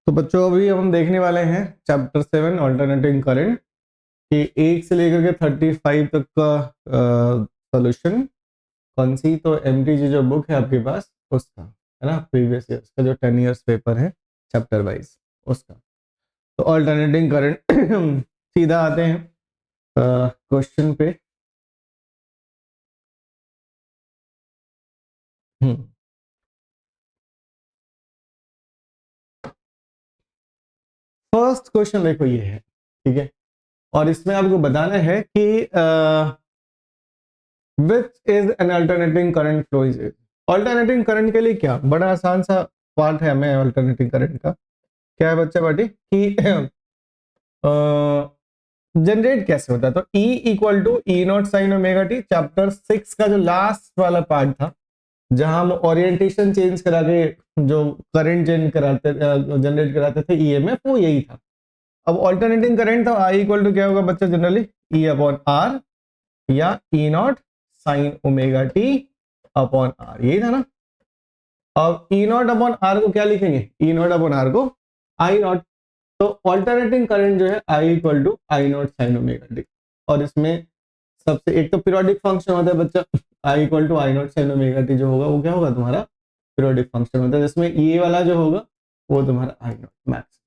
तो बच्चों अभी हम देखने वाले हैं चैप्टर 7 अल्टरनेटिंग करंट कि 1 से लेकर के 35 तक का सॉल्यूशन। कौन सी? तो एमटीजी जो बुक है आपके पास उसका है ना, प्रीवियस ईयर का जो 10 इयर्स पेपर है चैप्टर वाइज उसका। तो अल्टरनेटिंग करंट सीधा आते हैं क्वेश्चन पे। फर्स्ट क्वेश्चन देखो ये है, ठीक है, और इसमें आपको बताना है कि which is an alternating current flow is it. Alternating current के लिए क्या बड़ा आसान सा पार्ट है हमें अल्टरनेटिंग करंट का। क्या है बच्चा पार्टी कि जनरेट कैसे होता है। तो E equal to E not sine omega t, chapter 6 का जो लास्ट वाला पार्ट था जहां हम ओरिएंटेशन चेंज करा के जो करंट चेंज कराते जनरेट कराते थे ईएमएफ, वो यही था। अब अल्टरनेटिंग करंट था आई इक्वल टू क्या होगा बच्चा जनरली ई अपॉन आर या E not sine omega T upon R, यही था ना। अब ई नॉट अपॉन आर को क्या लिखेंगे? ई नॉट अपॉन आर को आई नॉट। तो अल्टरनेटिंग करंट जो है I equal to I not sine omega T, और इसमें सबसे एक तो पीरियोडिक फंक्शन होता है बच्चा I equal to I not sine omega T जो होगा वो क्या होगा तुम्हारा पीरियोडिक फंक्शन होता है, जिसमें ये वाला जो होगा वो तुम्हारा आई नॉट मैक्स,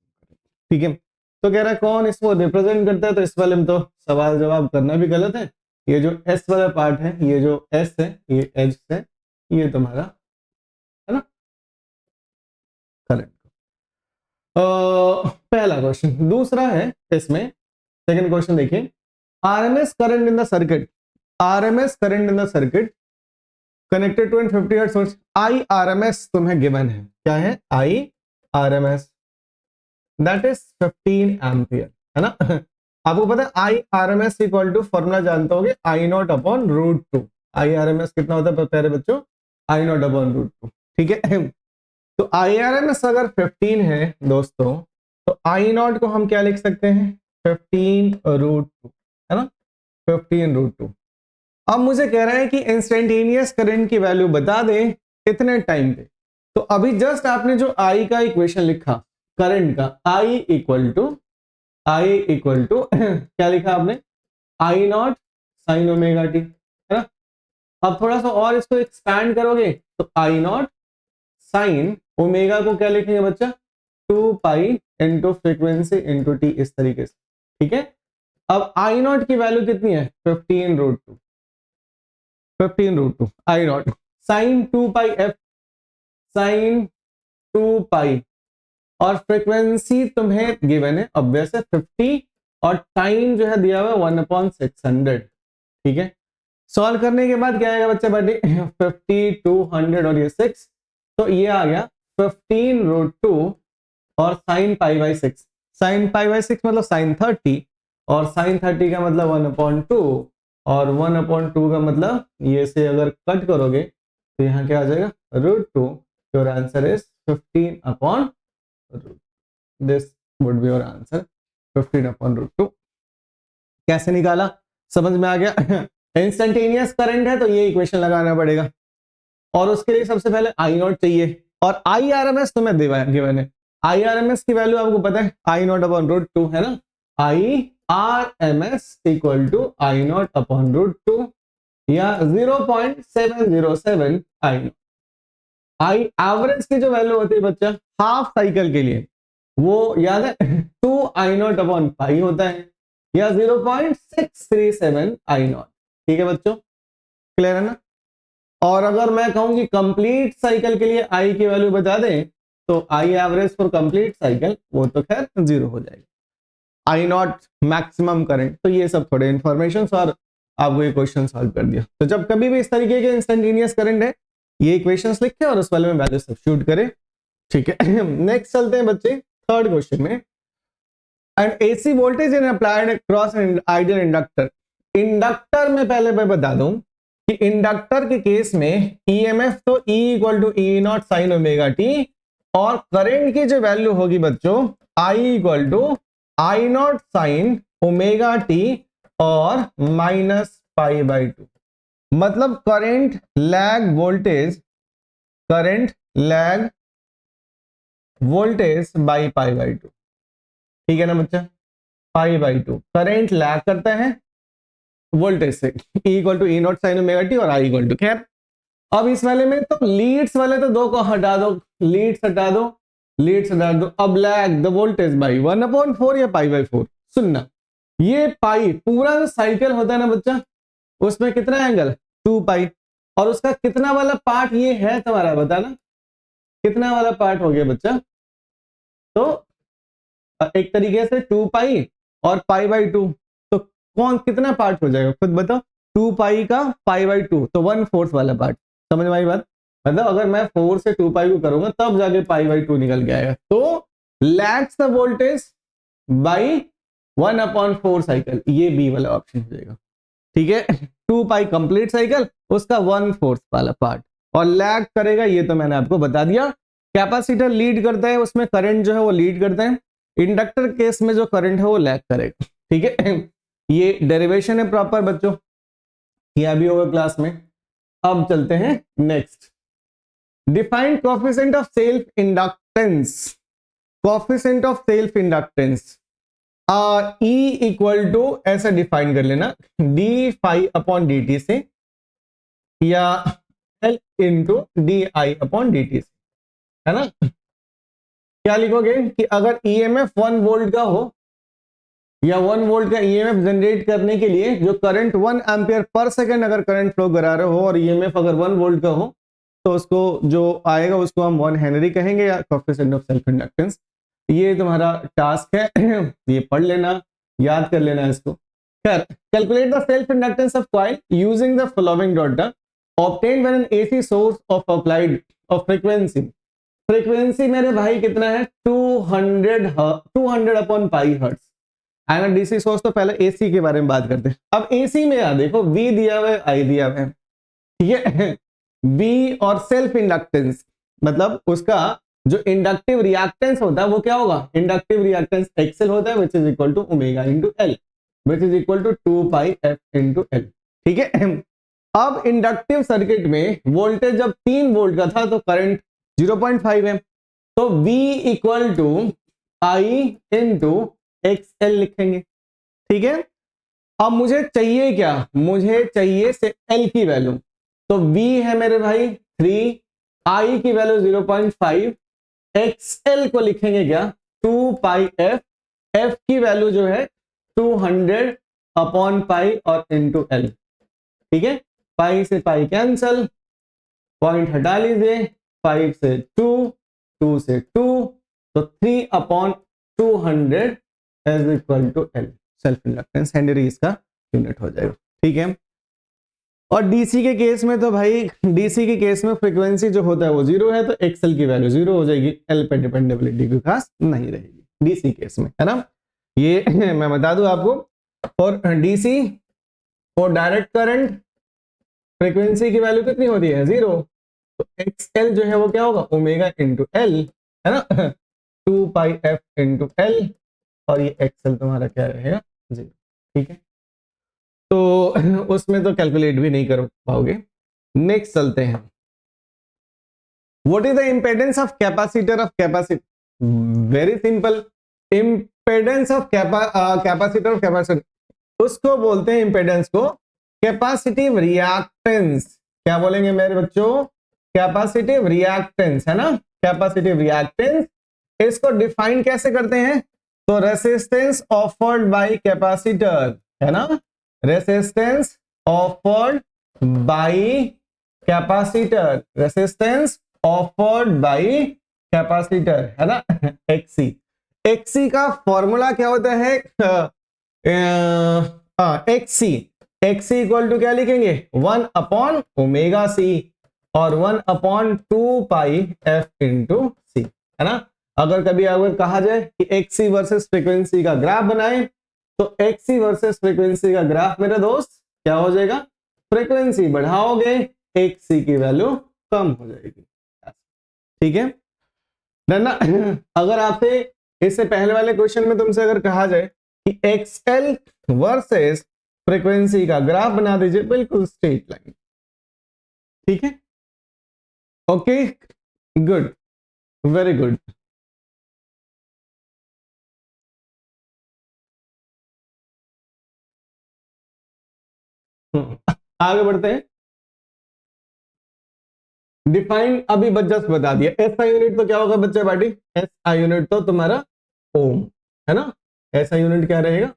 ठीक है। तो कह रहा है कौन इसको रिप्रेजेंट करता है, तो इस वाले में तो सवाल जवाब करना भी गलत है। ये जो एस वाला पार्ट है, ये जो एस है, ये एच है, ये तुम्हारा है ना करंट। पहला क्वेश्चन। दूसरा है इसमें सेकंड क्वेश्चन देखिए, RMS current in the circuit, RMS current in the circuit connected to an 50 hertz source. I RMS तुम्हें गिवन है, क्या है? I RMS that is 15 ampere, है ना। आपको पता है I RMS equal to formula जानते होगे I not upon root two. I RMS कितना होता है प्यारे बच्चों? I not upon root two, ठीक है। तो आई आरएमएस अगर 15 है दोस्तों, तो आई नॉट को हम क्या लिख सकते हैं? 15 रूट टू, है ना, 15 रूट टू। अब मुझे कह रहा है कि इंस्टेंटेनियस करंट की वैल्यू बता दे कितने टाइम पे। तो अभी जस्ट आपने जो आई का इक्वेशन लिखा करंट का, आई इक्वल टू क्या लिखा आपने? आई नॉट साइन ओमेगा टी, है ना। अब थोड़ा सा और इसको एक्सपैंड करोगे तो आई नॉट साइन ओमेगा को क्या लिखेंगे बच्चा? 2 pi into frequency into T, इस तरीके से, ठीक है। अब आई नॉट की वैल्यू कितनी है? 15 root two, 15 root two I not sine 2 pi f, sine 2 pi, और फ्रीक्वेंसी तुम्हें गिवन है ऑब्वियस है 50, और टाइम जो है दिया हुआ है 1/600, ठीक है। सॉल्व करने के बाद क्या आएगा बच्चा बाटी? 50, 200 और ये 6, तो ये आ गया 15 रूट टू और sine pi by 6। Sine pi by 6 मतलब साइन 30, और साइन 30 का मतलब 1/2, और 1/2 का मतलब ये से अगर कट करोगे तो यहाँ क्या आ जाएगा? Root two. Your answer is 15 upon root, this would be your answer 15 upon root two. कैसे निकाला समझ में आ गया? इंस्टेंटेनियस करंट है तो ये इक्वेशन लगाना पड़ेगा, और उसके लिए सबसे पहले आई नॉट चाहिए, और आई आर एम एस तुम्हें गिवन है। आई आर एम एस की वैल्यू आपको पता है I not upon root two, है ना। I R M S equal to I not upon root two, या 0.707 आई नॉट। आई एवरेज की जो वैल्यू होती है बच्चा हाफ साइकिल के लिए, वो याद है 2 आई नॉट अपॉन पाई होता है, या 0.637 आई नॉट, ठीक है बच्चों, क्लियर है ना। और अगर मैं कहूं कि कंप्लीट साइकिल के लिए आई की वैल्यू बता दें तो I average for complete cycle वो तो खैर 0 हो जाएगा। आई नॉट मैक्सिमम करंट, तो ये सब थोड़े इंफॉर्मेशन और आपको ये क्वेश्चन सॉल्व कर दिया। तो जब कभी भी इस तरीके के इंस्टेंटेनियस करंट है, ये इक्वेशंस लिखे और उस वाले में वैल्यू सब्स्टिट्यूट करें, ठीक है। नेक्स्ट चलते हैं बच्चे थर्ड क्वेश्चन में। And AC voltage in applied across an ideal inductor. Inductor में पहले मैं बता दूं कि इंडक्टर के केस में ईएमएफ तो E equal to E not sine omega T, और करंट की जो वैल्यू होगी बच्चों I equal to I not sine omega T और माइनस पाई बाई टू। मतलब current lag voltage, current lag voltage by pi by two, ठीक है ना बच्चा, pi by two. Current lag करता है वोल्टेज से, E equal to E not sine omega T और I इक्वल टू। खैर अब इस वाले में तो लीड्स वाले तो दो को हटा दो, लीड्स हटा दो, लीड्स हटा दो। अब लैग द वोल्टेज बाई 1/4 या पाई बाई 4। सुनना, ये पाई पूरा जो साइकिल होता है ना बच्चा, उसमें कितना एंगल 2 पाई, और उसका कितना वाला पार्ट ये है तुम्हारा, बताना कितना वाला पार्ट हो गया बच्चा। तो एक तरीके से 2 पाई और पाई बाई 2, तो कौन कितना पार्ट हो जाएगा खुद बताओ। 2 पाई का पाई बाई 2 तो 1/4 वाला पार्ट। समझ में आई बात? मतलब अगर मैं 4 से 2 पाई को करूंगा तब जाके पाई बाई 2 निकल के आएगा। तो lags the voltage by 1/4 cycle, ये बी वाला ऑप्शन हो जाएगा। ठीक है, 2 पाई कंप्लीट साइकिल, उसका 1/4 वाला पार्ट, और लैग करेगा ये तो मैंने आपको बता दिया। कैपेसिटर लीड करता है, उसमें करंट जो है वो लीड करता है। इंडक्टर केस में जो करंट है वो लैग करेगा। ठीक है, ये डेरिवेशन है प्रॉपर बच्चों, ये अभी होगा क्लास में। अब चलते हैं next, define coefficient of self inductance. Coefficient of self inductance E equal to ऐसा डिफाइन कर लेना, d phi upon d t से, या L into d I upon d t से, है ना। क्या लिखोगे कि अगर ईएमएफ 1 वोल्ट का हो, या 1 वोल्ट का ईएमएफ जनरेट करने के लिए जो करंट 1 एम्पियर पर सेकंड अगर करंट फ्लो करा रहे हो, और ईएमएफ अगर 1 वोल्ट का हो, तो उसको जो आएगा उसको हम 1 हेनरी कहेंगे, या कोएफिशिएंट ऑफ सेल्फ इंडक्टेंस। ये तुम्हारा टास्क है, ये पढ़ लेना, याद कर लेना इसको। खैर, calculate the self inductance of coil using the following data obtained when an AC source of applied of frequency. Frequency मेरे भाई कितना है 200 upon pi hertz. And DC source, तो पहले एसी के बारे में बात करते हैं। अब एसी में यार देखो V दिया हुआ है, I दिया हुआ है, ठीक है। V और सेल्फ इंडक्टेंस मतलब उसका जो इंडक्टिव रिएक्टेंस होता है वो क्या होगा, इंडक्टिव रिएक्टेंस एक्सएल होता है, which is equal to omega into L, which is equal to 2 pi f into L. ठीक है, अब इंडक्टिव सर्किट में वोल्टेज जब 3 वोल्ट का था तो करंट 0.5 है, तो V equal to I into XL लिखेंगे। ठीक है, अब मुझे चाहिए क्या, मुझे चाहिए से L की वैल्यू, तो V है मेरे भाई 3, I की वैल्यू 0.5, XL को लिखेंगे क्या 2 पाई F, F की वैल्यू जो है 200 अपॉन पाई और इंटू L। ठीक है, पाई से पाई कैंसल, पॉइंट हटा लीजिए, 5 से 2, 2 से 2, तो 3 upon 200 is equal to L। Self inductance henry इसका यूनिट हो जाएगा। ठीक है, और डीसी के केस में तो भाई डीसी के केस में फ्रीक्वेंसी जो होता है वो 0 है, तो एक्सएल की वैल्यू 0 हो जाएगी, एल पे डिपेंडेबिलिटी की खास नहीं रहेगी डीसी केस में, है ना। ये मैं बता दूं आपको, और डीसी और डायरेक्ट करंट फ्रीक्वेंसी की वैल्यू कितनी होती है 0, तो एक्सएल जो है वो क्या होगा ओमेगा इंटू एल, है ना 2 पाई एफ इंटू एल, और ये एक्सएल तुम्हारा क्या रहेगा 0। ठीक है, तो उसमें तो कैलकुलेट भी नहीं कर पाओगे। नेक्स्ट चलते हैं, what is the impedance of capacitor of capacitor. Very simple, impedance of capacitor of capacitor उसको बोलते हैं, इंपेडेंस को कैपेसिटिव रिएक्टेंस। क्या बोलेंगे मेरे बच्चों, कैपेसिटिव रिएक्टेंस, है ना, कैपेसिटिव रिएक्टेंस। इसको डिफाइन कैसे करते हैं, तो रेसिस्टेंस ऑफर्ड बाय कैपेसिटर, है ना, resistance offered by capacitor, resistance offered by capacitor, है ना एक्सी। एक्सी का फॉर्मूला क्या होता है, एक्सी, एक्सी इक्वल टू क्या लिखेंगे 1 अपॉन ओमेगा सी, और 1 अपॉन 2 पाई एफ इंटू सी, है ना। अगर कभी अगर कहा जाए कि एक्सी वर्सेस फ्रीक्वेंसी का ग्राफ बनाए, तो एक्सी वर्सेस फ्रीक्वेंसी का ग्राफ मेरे दोस्त क्या हो जाएगा, फ्रीक्वेंसी बढ़ाओगे एक्सी की वैल्यू कम हो जाएगी। ठीक है ना। अगर आपसे इससे पहले वाले क्वेश्चन में तुमसे अगर कहा जाए कि एक्सएल वर्सेस फ्रीक्वेंसी का ग्राफ बना दीजिए, बिल्कुल स्ट्रेट लाइन। ठीक है, ओके, गुड, वेरी गुड। आगे बढ़ते हैं। डिफाइन अभी जस्ट बता दिया। एसआई यूनिट तो क्या होगा बच्चे पार्टी? एसआई यूनिट तो तुम्हारा ओम है ना। एसआई यूनिट क्या रहेगा?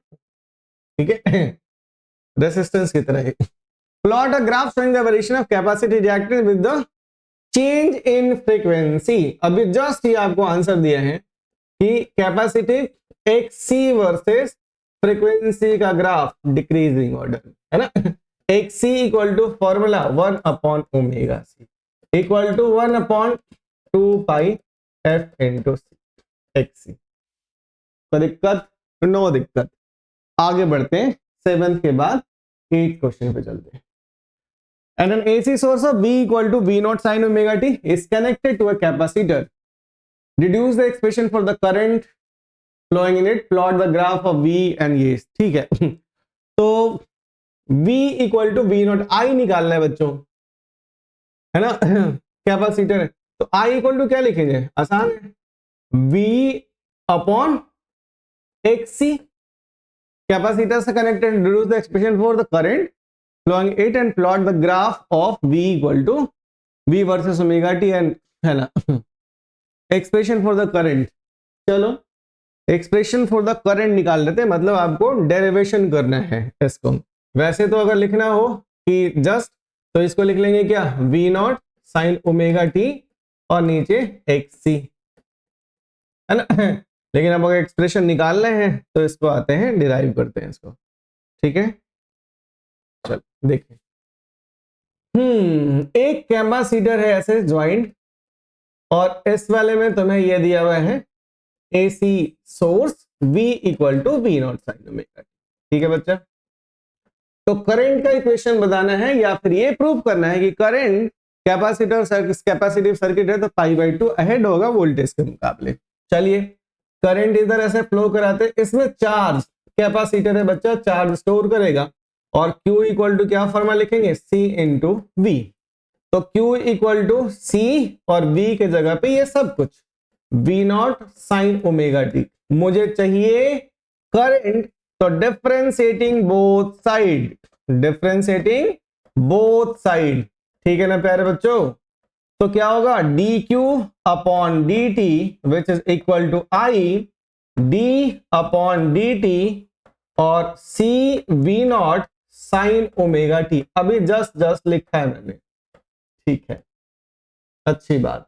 ठीक है, रेसिस्टेंस की तरह। Plot a graph showing the variation of capacity reacted with the change in frequency. अभी जस्ट ये आपको आंसर दिया है कि कैपेसिटी एक्सी वर्सेस फ्रीक्वेंसी का ग्राफ डिक्रीजिंग ऑर्डर है ना। XC equal to formula 1 upon omega C equal to 1 upon 2 pi f into C XC. तो दिक्कत? नो दिक्कत। आगे बढ़ते हैं, 7th के बाद 8th क्वेश्चन पे चलते हैं। And an AC source of V equal to V naught sin omega t is connected to a capacitor. Deduce the expression for the current flowing in it. Plot the graph of V and ये ठीक है। तो V equal to V naught I निकालना है बच्चों, है ना। Capacitor है तो I इक्वल टू क्या लिखेंगे? आसान है, V अपॉन XC। कैपेसिटर से connected, deduce the expression for the current flowing it and plot the graph of V equal to V versus omega t and है ना। एक्सप्रेशन फॉर द करंट, चलो expression for the current निकाल लेते हैं, मतलब आपको derivation करना है इसको। वैसे तो अगर लिखना हो कि जस्ट, तो इसको लिख लेंगे क्या? V not sine omega T और नीचे XC, है ना। लेकिन अब अगर एक्सप्रेशन निकालना है तो इसको आते हैं, डिराइव करते हैं इसको, ठीक है। चलो देखिए, एक कैपेसिटर है ऐसे ज्वाइंट, और इस वाले में तुम्हें यह दिया हुआ है AC source V equal to V not sine omega, ठीक है बच्चा। तो करंट का इक्वेशन बताना है या फिर ये प्रूव करना है कि करंट कैपेसिटर कैपेसिटिव सर्किट है तो π/2 अहेड होगा वोल्टेज के मुकाबले। चलिए करंट इधर ऐसे फ्लो कराते, इसमें चार्ज कैपेसिटर है बच्चा, चार्ज स्टोर करेगा, और Q इक्वल टू क्या फॉर्मूला लिखेंगे? C into V। तो Q इक्वल टू C और V के जगह पे ये सब कुछ V not sine omega t. मुझे चाहिए करंट, तो differentiating both side, differentiating both side, ठीक है ना प्यारे बच्चों। तो क्या होगा? dq अपॉन dt which is equal to I d upon dt और C V not sine omega t. अभी जस्ट लिखा है मैंने, ठीक है, अच्छी बात।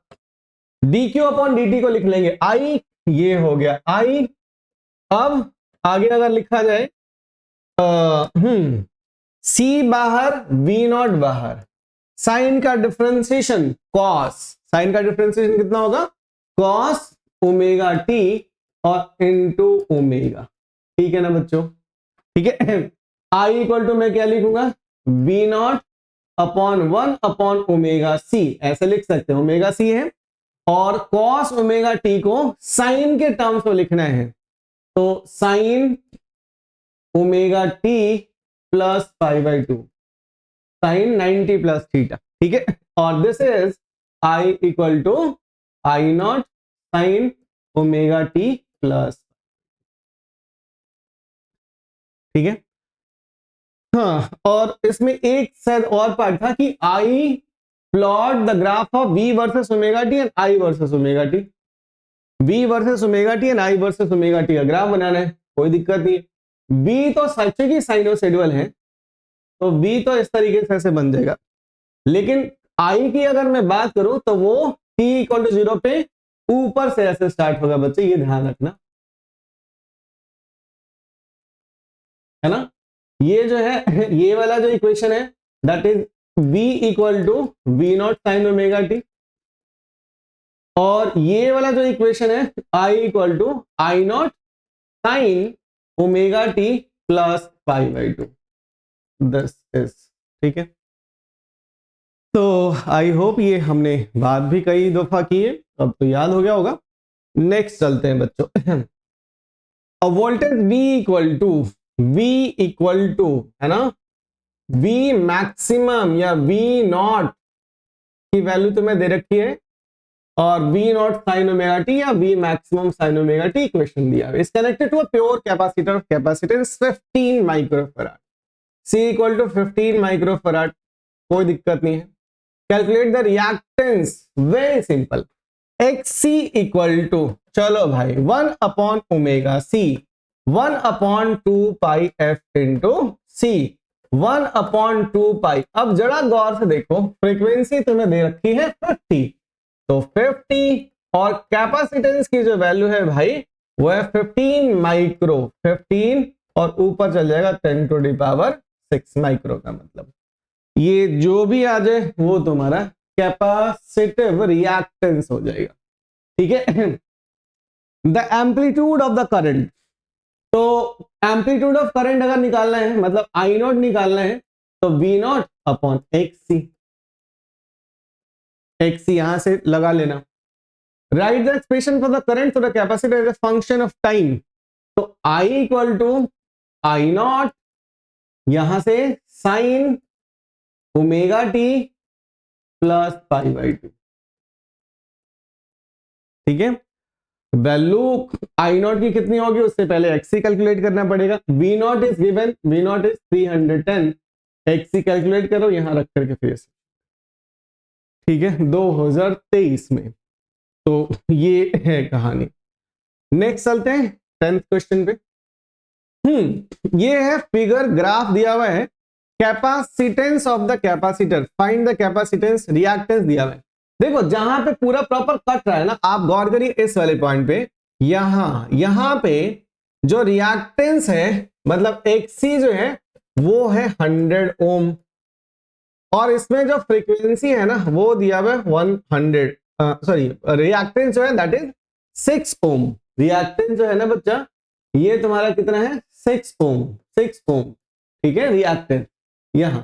dq अपॉन dt को लिख लेंगे I, ये हो गया I। अब आगे अगर लिखा जाए C बाहर V नॉट बाहर, साइन का डिफरेंशिएशन कॉस, साइन का डिफरेंशिएशन कितना होगा? कॉस ओमेगा टी और इनटू ओमेगा, ठीक है ना बच्चों, ठीक है। I इक्वल टू मैं क्या लिखूंगा? V naught upon 1 upon omega C, ऐसे लिख सकते हैं, ओमेगा C है, और कॉस ओमेगा टी को साइन के टर्म्स में लिखना है, तो sine omega T plus π/2, sine 90 plus theta, ठीक है। और this is I equal to I naught sine omega T plus, ठीक है। हाँ, और इसमें एक शायद और पार्ट था कि I plot the graph of V versus omega T and I versus omega T. V versus omega T and I versus omega T का ग्राफ बनाना है, कोई दिक्कत नहीं। V तो सच की साइनोसॉइडल है, तो V तो इस तरीके से ऐसे बन जाएगा, लेकिन I की अगर मैं बात करूं तो वो t इक्वल टू 0 पे ऊपर से ऐसे स्टार्ट होगा बच्चे, ये ध्यान रखना, है ना। ये जो है, ये वाला जो इक्वेशन है that is V equal to V not sine omega T, और ये वाला जो इक्वेशन है I equal to I naught sine omega T plus π/2, this is, ठीक है। तो आई होप ये हमने बात भी कई दफा की है, अब तो याद हो गया होगा। नेक्स्ट चलते हैं बच्चों। वोल्टेज V इक्वल टू है ना, V मैक्सिमम या V नॉट की वैल्यू तुम्हें दे रखी है, और V not sine omega t या V maximum sine omega t equation दिया है। Is connected to a pure capacitor, capacitance 15 microfarad. C equal to 15 microfarad, कोई दिक्कत नहीं है। Calculate the reactance, very simple, XC equal to, चलो भाई 1 upon omega C, 1 upon 2 pi F into C, 1 upon 2 पाई। अब जरा गौर से देखो, फ्रीक्वेंसी तुम्हें दे रखी है 50, तो 50 और कैपेसिटेंस की जो वैल्यू है भाई वो है 15 माइक्रो, 15 और ऊपर चल जाएगा 10 टू द पावर 6 माइक्रो का मतलब ये जो भी आ जाए वो तुम्हारा कैपेसिटिव रिएक्टेंस हो जाएगा, ठीक है। The amplitude of the current, तो एम्पलीट्यूड ऑफ करंट अगर निकालना है मतलब आई नॉट निकालना है तो V not upon XC, XC यहां से लगा लेना। Write the expression for the current for the capacitor as a function of time, तो I equal to I nought, यहां से sine omega T plus pi by 2, ठीक है। वैल्यू आई नॉट की कितनी होगी उससे पहले एक्सी कैलकुलेट करना पड़ेगा। V nought is given, V nought is 310, XC calculate करो यहां रख करके फिर से, ठीक है, 2023 में। तो ये है कहानी। नेक्स्ट चलते हैं 10th क्वेश्चन पे। ये है फिगर, ग्राफ दिया हुआ है, capacitance of the capacitor, find the capacitance, reactance दिया हुआ है। देखो जहां पे पूरा प्रॉपर कट रहा है ना, आप गौर करिए इस वाले पॉइंट पे, यहां पे जो रिएक्टेंस है मतलब एक्सी जो है वो है 100 ओम, और इसमें जो फ्रीक्वेंसी है ना वो दिया हुआ है 100, सॉरी रिएक्टेंस जो है दैट इज 6 ओम। रिएक्टेंस जो है ना बच्चा ये तुम्हारा कितना है 6 ओम, 6 ओम, ठीक है रिएक्टेंस यहां,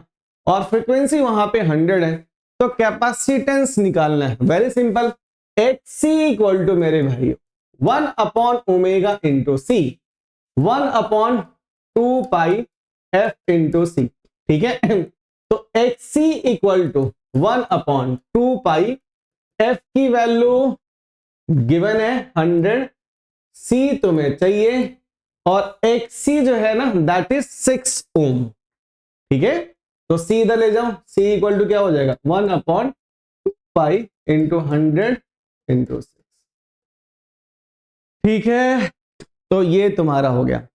और फ्रीक्वेंसी वहां पे 100 है। तो कैपेसिटेंस निकालना है, very simple, XC equal to मेरे भाई 1 upon omega into C, 1 upon 2 pi f into C, ठीक है। तो XC equal to 1 upon 2 pi, f की वैल्यू गिवन है 100, सी तुम्हें चाहिए, और एक्सी जो है ना दैट इज 6 ओम, ठीक है। तो सी इधर ले जाओ, सी इक्वल टू क्या हो जाएगा 1 अपॉन 2 पाई इंटू 100 इंटू 6, ठीक है। तो ये तुम्हारा हो गया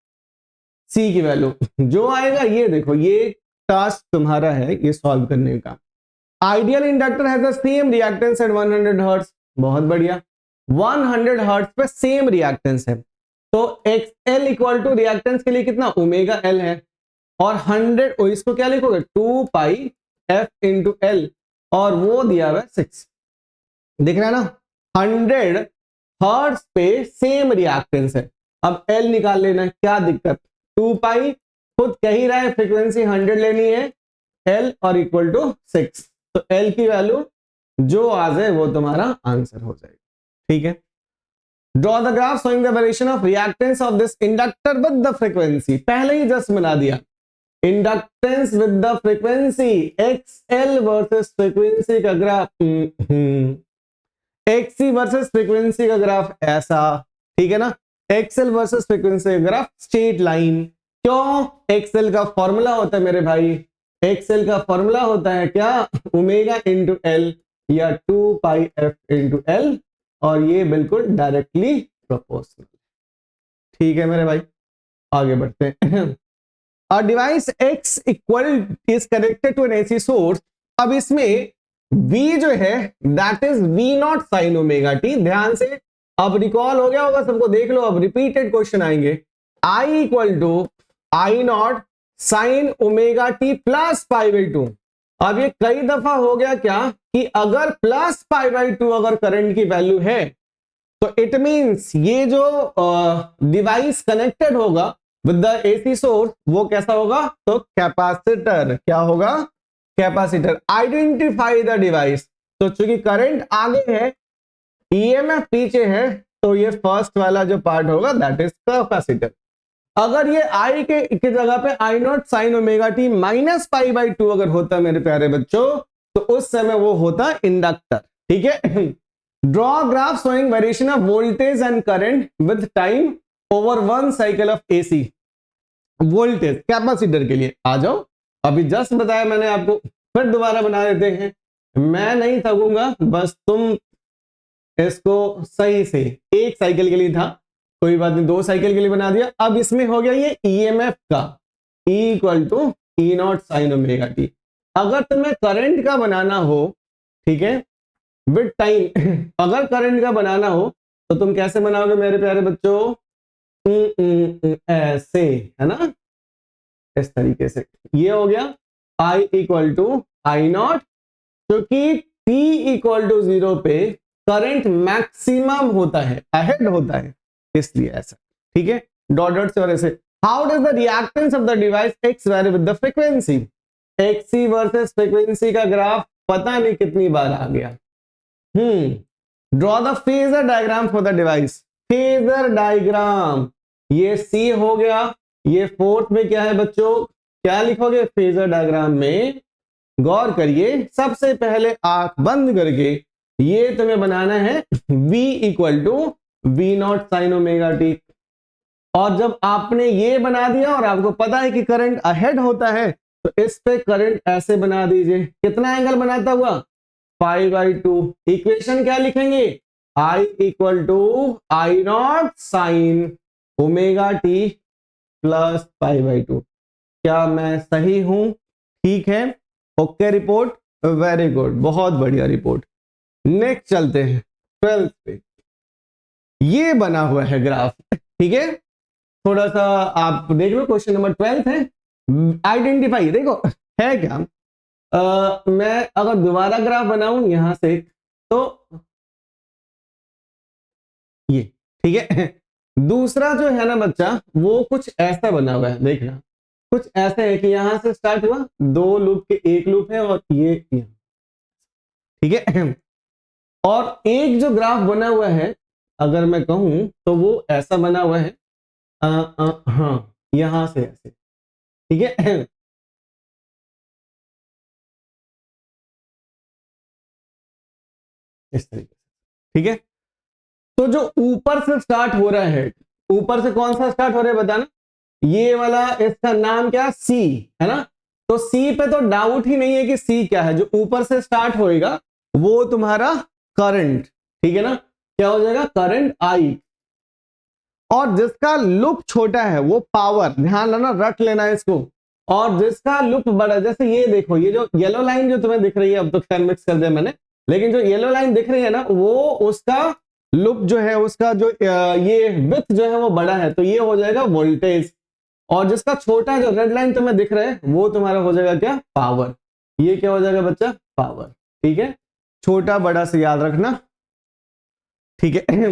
सी की वैल्यू, जो आएगा ये देखो, ये टास्क तुम्हारा है ये सॉल्व करने का। Ideal inductor has the same reactance at 100 hertz, बहुत बढ़िया, 100 हर्ट्ज पे सेम रिएक्टेंस है, तो XL इक्वल टू रिएक्टेंस के लिए कितना ओमेगा L है, और 100 इसको क्या लिखोगे 2 पाई F इंटू L, और वो दिया हुआ है 6, दिख रहा है ना, 100 हर्ट्ज पे सेम रिएक्टेंस है। अब L निकाल लेना, क्या दिक्कत, 2 पाई खुद कह ही रहा है फ्रीक्वेंसी 100 लेनी है, L और इक्वल टू 6, तो L की वैल्यू जो आ जाए वो तुम्हारा आंसर हो जाएगा, ठीक है। Draw the graph showing the variation of reactance of this inductor with the frequency, पहले ही जस्ट बना दिया, inductance with the frequency, XL versus frequency का ग्राफ, XC वर्सेस फ्रीक्वेंसी का ग्राफ ऐसा, ठीक है ना, XL वर्सेस फ्रीक्वेंसी का ग्राफ स्ट्रेट लाइन, क्यों, XL का फॉर्मूला होता है मेरे भाई, XL का फॉर्मूला होता है क्या, ओमेगा इंटू एल या 2 पाई एफ इंटू एल, और ये बिल्कुल डायरेक्टली प्रोपोर्शनल, ठीक है मेरे भाई। आगे बढ़ते हैं। A device X equal is connected to an AC source, अब इसमें V जो है that is V not sine omega T, ध्यान से अब रिकॉल हो गया होगा सबको, देख लो अब रिपीटेड क्वेश्चन आएंगे, I equal to I not sine omega T plus pi by 2। अब ये कई दफा हो गया क्या कि अगर प्लस पाई बाई 2 अगर करंट की वैल्यू है तो इट मींस ये जो डिवाइस कनेक्टेड होगा विद द एसी सोर्स वो कैसा होगा, तो कैपेसिटर, क्या होगा कैपेसिटर। आइडेंटिफाई द डिवाइस, तो चूंकि करंट आगे है ईएमएफ पीछे है, तो ये फर्स्ट वाला जो पार्ट होगा दैट इज कैपेसिटर। अगर ये आई के जगह पे I not sine omega T minus pi by 2 अगर होता मेरे प्यारे बच्चों, तो उस समय वो होता इंडक्टर, ठीक है। Draw graph showing variation of voltage and current with time over 1 cycle of AC. Voltage capacitor के लिए आ जाओ, अभी जस्ट बताया मैंने आपको, फिर दोबारा बना देते हैं, मैं नहीं थकूंगा, बस तुम इसको सही से, एक साइकिल के लिए था कोई बात नहीं, 2 साइकिल के लिए बना दिया। अब इसमें हो गया ये ईएमएफ का, E equal to E not sine omega t. अगर तुम्हें करंट का बनाना हो, ठीक है, विद टाइम अगर करंट का बनाना हो तो तुम कैसे बनाओगे मेरे प्यारे बच्चों? ऐसे, है ना, इस तरीके से। ये हो गया I equal to I nought, क्योंकि T इक्वल टू 0 पे करंट मैक्सिमम होता है, अहेड होता है, इसलिए ऐसा, ठीक है, डॉट डॉट से और ऐसे। How does the reactance of the device X vary with the frequency? XC versus frequency का ग्राफ पता नहीं कितनी बार आ गया। Draw the phasor diagram for the device. Phasor diagram, ये सी हो गया, ये फोर्थ में क्या है बच्चों, क्या लिखोगे फेजर डायग्राम में? गौर करिए, सबसे पहले आंख बंद करके ये तुम्हें बनाना है V equal to V nought sine omega T. और जब आपने ये बना दिया और आपको पता है कि करंट अहेड होता है, तो इस पे करंट ऐसे बना दीजिए। कितना एंगल बनाता हुआ? 5/2। इक्वेशन क्या लिखेंगे? I equal to I not sine omega T plus 5/2। क्या मैं सही हूं? ठीक है, ओके रिपोर्ट, वेरी गुड, बहुत बढ़िया रिपोर्ट। नेक्स्ट चलते हैं 12th पे। ये बना हुआ है ग्राफ, ठीक है, थोड़ा सा आप देख लो, क्वेश्चन नंबर 12 है, आइडेंटिफाई। देखो है क्या, मैं अगर दोबारा ग्राफ बनाऊं यहां से, तो ये, ठीक है। दूसरा जो है ना बच्चा, वो कुछ ऐसा बना हुआ है, देखना, कुछ ऐसे है कि यहां से स्टार्ट हुआ, 2 लूप के एक लूप है, और ये, ठीक है। और एक जो ग्राफ बना हुआ है, अगर मैं कहूं तो वो ऐसा बना हुआ है, हाँ, यहां से ऐसे, ठीक है। इस तरीके से, ठीक है। तो जो ऊपर से स्टार्ट हो रहा है, ऊपर से कौन सा स्टार्ट हो रहा है बताना? ये वाला, इसका नाम क्या? सी, है ना। तो सी पे तो डाउट ही नहीं है कि सी क्या है। जो ऊपर से स्टार्ट होएगा वो तुम्हारा करंट, ठीक है ना, क्या हो जाएगा? Current I. और जिसका लूप छोटा है वो पावर, ध्यान रखना, रट लेना इसको। और जिसका लूप बड़ा, जैसे ये देखो, ये जो येलो लाइन जो तुम्हें दिख रही है, अब तो खैर मिक्स कर दिया मैंने, लेकिन जो येलो लाइन दिख रही है ना, वो उसका लूप जो है, उसका जो ये विड्थ जो है वो बड़ा है, तो ये हो जाएगा वोल्टेज। और जिसका छोटा, जो रेड लाइन तुम्हें दिख रहा है, वो तुम्हारा हो जाएगा क्या? पावर। ये क्या हो जाएगा बच्चा? पावर, ठीक है। छोटा बड़ा से याद रखना, ठीक है।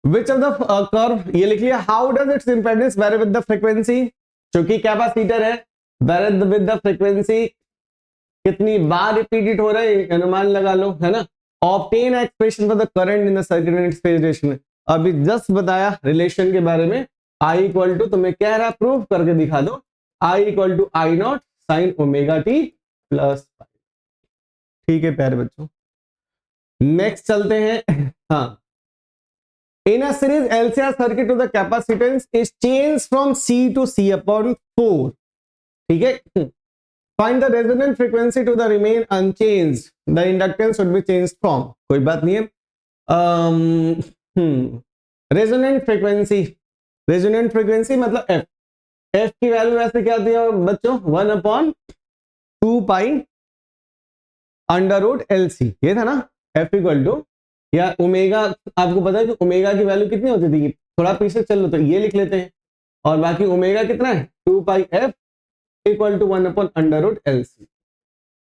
विच ऑफ द कर्व, ये लिख लिया। How does it's impedance very with the frequency? क्योंकि कैपेसिटर है, वेरी विद द फ्रीक्वेंसी, कितनी बार रिपीटेड हो रहा है अनुमान लगा लो, है ना। Obtain expression for the current in the circuit and it's phase relation. अभी जस्ट बताया रिलेशन के बारे में। I इक्वल टू, तुम्हें कह रहा प्रूव करके दिखा दो, I equal to I not sine omega T plus, ठीक है प्यारे बच्चों। नेक्स्ट चलते हैं, हाँ। In a series LCR circuit to the capacitance is changed from C to C upon 4, ठीक है। Find the resonant frequency to the remain unchanged. The inductance should be changed from, कोई बात नहीं है। रेजोनेंट फ्रीक्वेंसी, रेजोनेंट फ्रीक्वेंसी मतलब f, f की value वैसे क्या होती है बच्चों? 1/2 pi under root L C, ये था ना। एफ इक्वल टू, या ओमेगा, आपको पता है कि ओमेगा की वैल्यू कितनी होती थी? थोड़ा पीछे चल लो तो ये लिख लेते हैं, और बाकी ओमेगा कितना है? 2 pi F equal to under root L C,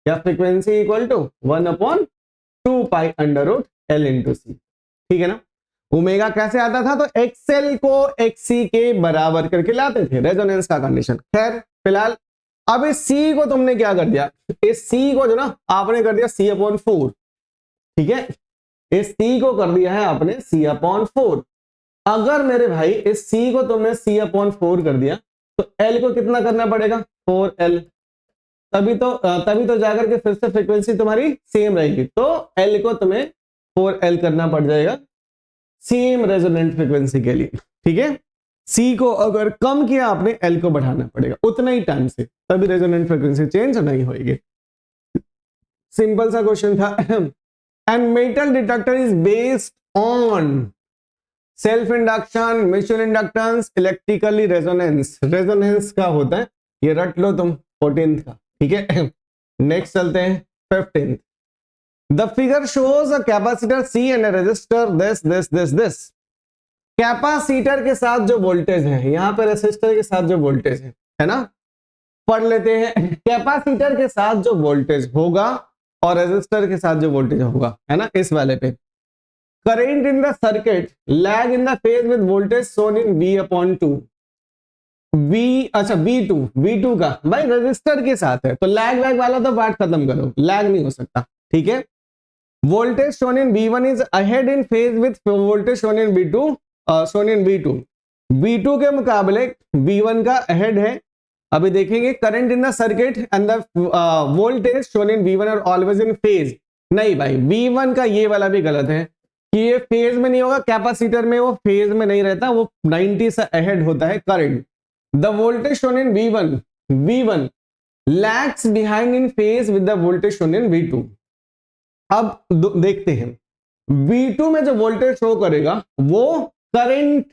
या frequency equal to 1/2 pi under root L into C, ठीक है ना। ओमेगा कैसे आता था? तो एक्सएल को एक्सी के बराबर करके लाते थे, रेजोनेंस का कंडीशन। खैर फिलहाल अब इस सी को तुमने क्या कर दिया? इस सी को जो ना आपने कर दिया C/4, ठीक है। इस सी को कर दिया है आपने C/4। अगर मेरे भाई इस सी को तुमने C/4 कर दिया, तो एल को कितना करना पड़ेगा? 4L। तभी तो जाकर के फिर से फ्रीक्वेंसी तुम्हारी सेम रहेगी, तो एल को तुम्हें 4L करना पड़ जाएगा सेम रेजोनेंट फ्रीक्वेंसी के लिए, ठीक है। सी को अगर कम किया आपने, एल को बढ़ाना पड़ेगा उतना ही टाइम से, तभी रेजोनेंट फ्रीक्वेंसी चेंज नहीं होगी। सिंपल सा क्वेश्चन था। And metal detector is based on self induction, mutual inductance, electrically resonance. Resonance का होता है, ये रट लो तुम 14th का, ठीक है। नेक्स्ट चलते हैं 15th। The figure shows a capacitor C and a resistor this. Capacitor के साथ जो वोल्टेज है, यहां पे रेजिस्टर के साथ जो वोल्टेज है ना, पढ़ लेते हैं। कैपेसिटर के साथ जो वोल्टेज होगा और रेजिस्टर के साथ जो वोल्टेज होगा, है ना, इस वाले पे current in the circuit lag in the phase with voltage shown in V/2। अच्छा V2 का भाई रेजिस्टर के साथ है तो लैग वैग वाला तो बात खत्म करो, लैग नहीं हो सकता, ठीक है। Voltage shown in V1 is ahead in phase with voltage shown in V2 V2 के मुकाबले V1 का अहेड है। अभी देखेंगे current in the circuit and the voltage shown in V1 और ऑलवेज इन फेज। नहीं भाई, V1 का ये वाला भी गलत है कि ये फेज में नहीं होगा, कैपेसिटर में वो फेज में नहीं रहता, वो 90 से अहेड होता है current. The voltage shown in V1 lags behind in phase with the voltage shown in V2। अब देखते हैं V2 में जो वोल्टेज शो करेगा वो करंट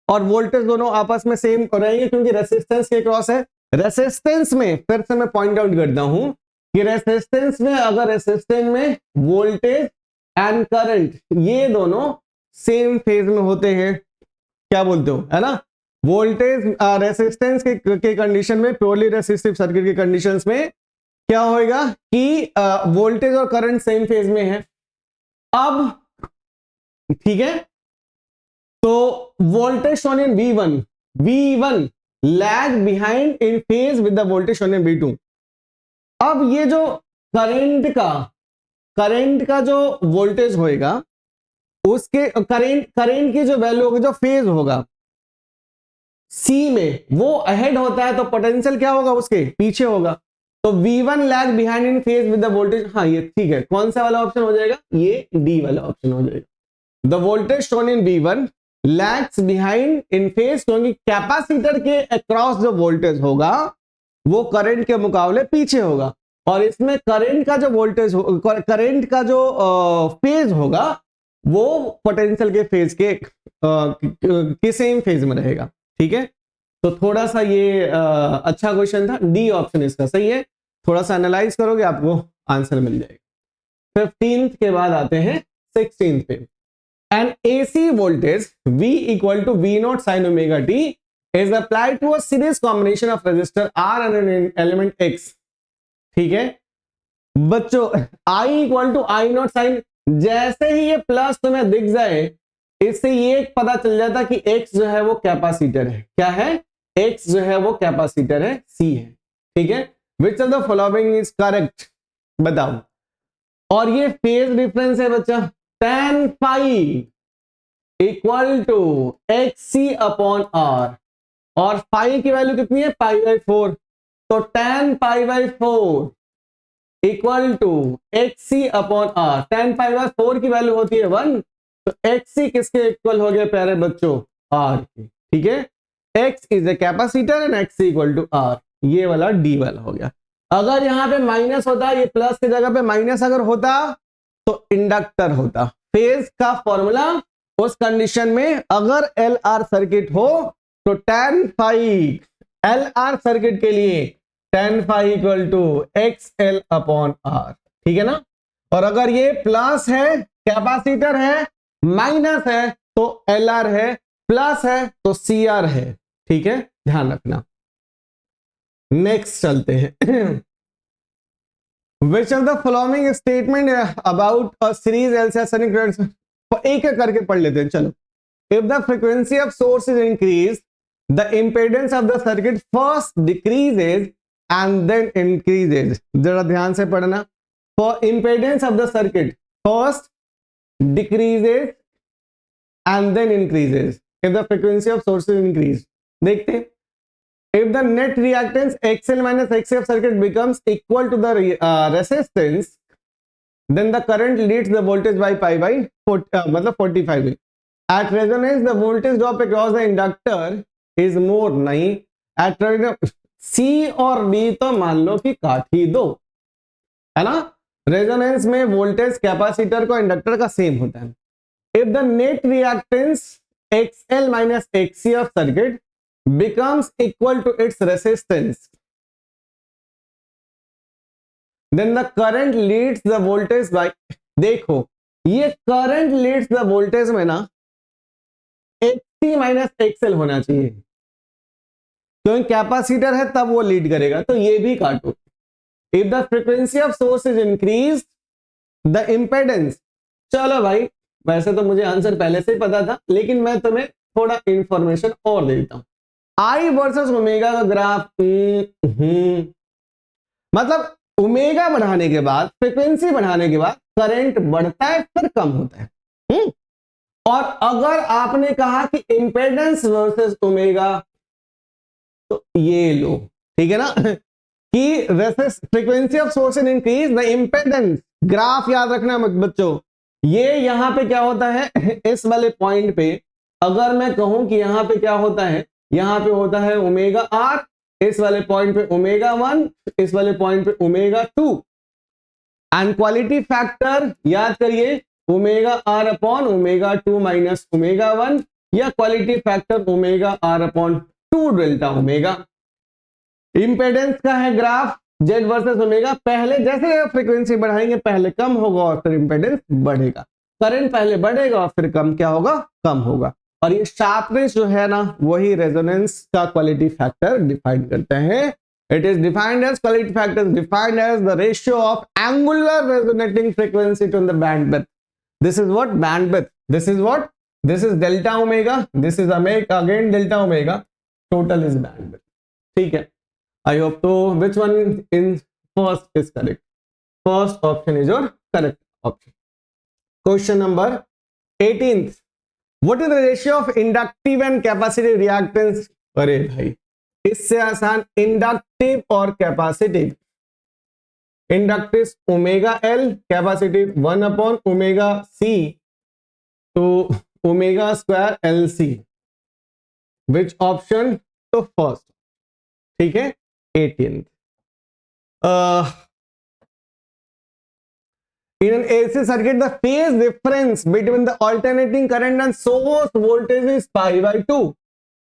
और वोल्टेज दोनों आपस में सेम रहेंगे क्योंकि रेसिस्टेंस के क्रॉस है। रेसिस्टेंस में फिर से मैं पॉइंट आउट करता हूं कि रेसिस्टेंस में अगर रेसिस्टेंस में वोल्टेज एंड करंट ये दोनों सेम फेज में होते हैं, क्या बोलते हो, है ना। वोल्टेज रेसिस्टेंस के कंडीशन में, प्योरली रेसिस्टिव सर्किट के कंडीशंस में क्या होएगा कि वोल्टेज और करंट सेम फेज में है। अब ठीक है, तो voltage shown in V1 lag behind in phase with the voltage shown in V2। अब ये जो करंट का जो वोल्टेज होएगा उसके करंट की जो वैल्यू होगी, जो फेज होगा सी में, वो अहेड होता है तो पोटेंशियल क्या होगा, उसके पीछे होगा। तो V1 lag behind in phase with the voltage, हाँ ये ठीक है, कौन सा वाला ऑप्शन हो जाएगा, ये डी वाला ऑप्शन हो जाएगा। The voltage shown in V1 lags behind in phase, क्योंकि कैपेसिटर के अक्रॉस जो वोल्टेज होगा वो करंट के मुकाबले पीछे होगा, और इसमें करंट का जो वोल्टेज करंट का जो फेज होगा वो पोटेंशियल के फेज के सेम फेज में रहेगा, ठीक है। तो थोड़ा सा ये अच्छा क्वेश्चन था, डी ऑप्शन इसका सही है। थोड़ा सा एनालाइज करोगे आपको आंसर मिल जाएगा। 15th के बाद आते हैं 16th पे। An AC voltage V equal to V0 sin omega t is applied to a series combination of resistor R and an element X। ठीक है बच्चों, I equal to I0 sin, जैसे ही ये प्लस तुम्हें दिख जाए इससे ये पता चल जाता कि X जो है वो कैपेसिटर है। क्या है, X जो है वो कैपेसिटर है, C है, ठीक है। Which of the following is correct, बताओ। और ये फेज डिफरेंस है बच्चा, tan phi equal to XC upon R, और phi की वैल्यू कितनी है, π/4, तो tan π/4 equal to XC upon R। tan π/4 की वैल्यू होती है 1, तो XC किसके इक्वल हो गया प्यारे बच्चों, R के, ठीक है। X is a capacitor and XC equal to R, ये वाला D वाला हो गया। अगर यहां पे माइनस होता, ये प्लस की जगह पे माइनस अगर होता तो इंडक्टर होता। फेज का फॉर्मूला उस कंडीशन में अगर LR सर्किट हो तो tan phi, LR सर्किट के लिए tan phi equal to XL upon R, ठीक है ना। और अगर ये प्लस है, कैपेसिटर है, माइनस है तो LR है, प्लस है तो CR है, ठीक है, ध्यान रखना। नेक्स्ट चलते हैं। Which of the following statement about a series LC ascending, एक एक करके पढ़ लेते हैं, चलो। If the frequency of source is increased, the impedance of the circuit first decreases and then increases। जरा ध्यान से पढ़ना। For impedance of the circuit first decreases and then increases if the frequency of source is increased। देखते हैं। If the net reactance XL minus XC of circuit becomes equal to the resistance, then the current leads the voltage by pi by 40, मतलब 45। At resonance, the voltage drop across the inductor is more, नहीं। Eight सी और D तो मान लो कि काट ही दो, है ना। रेजोनेंस में वोल्टेज कैपेसिटर को इंडक्टर का सेम होता है। If the net reactance XL minus XC of circuit becomes equal to its resistance, then the current leads the voltage by, देखो ये करंट लीड्स द वोल्टेज में ना XC माइनस XL होना चाहिए, क्योंकि कैपेसिटर है तब वो लीड करेगा, तो ये भी काटो। If the frequency of source is increase the impedance, चलो भाई वैसे तो मुझे आंसर पहले से ही पता था, लेकिन मैं तुम्हें थोड़ा इंफॉर्मेशन और दे देता हूं। आई वर्सेस ओमेगा का ग्राफ, मतलब ओमेगा बढ़ाने के बाद, फ्रीक्वेंसी बढ़ाने के बाद करंट बढ़ता है फिर कम होता है। और अगर आपने कहा कि इंपेडेंस वर्सेस ओमेगा, तो ये लो, ठीक है ना, कि frequency of source increase the impedance, graph याद रखना बच्चों। ये यहां पे क्या होता है, इस वाले पॉइंट पे अगर मैं कहूं कि यहां पे क्या होता है, यहां पे होता है ओमेगा आर, इस वाले पॉइंट पे ओमेगा 1, इस वाले पॉइंट पे ओमेगा 2, एंड क्वालिटी फैक्टर याद करिए omega R upon omega 2 minus omega 1, या quality factor omega R upon 2 delta omega. Impedance का है ग्राफ जेड वर्सेस ओमेगा, पहले जैसे फ्रीक्वेंसी बढ़ाएंगे पहले कम होगा और फिर इंपेडेंस बढ़ेगा, करंट पहले बढ़ेगा और फिर कम क्या होगा, कम होगा। और ये शार्पनेस जो है ना वही रेजोनेंस का क्वालिटी फैक्टर डिफाइन करते हैं। It is defined as quality factor defined as the ratio of angular resonating frequency to the bandwidth. This is what bandwidth, this is what, this is delta omega, this is again delta omega, total is bandwidth, ठीक है। I hope so. Which one in first is correct? First option is your correct option. Question number 18th. What is the ratio of inductive and capacitive reactance? अरे भाई इससे आसान, inductive और capacitive. Inductive omega L, capacitive 1 upon omega C, तो omega square L C. Which option? तो first, ठीक है। 18th. In an AC circuit, the phase difference between the alternating current and source voltage is pi by 2.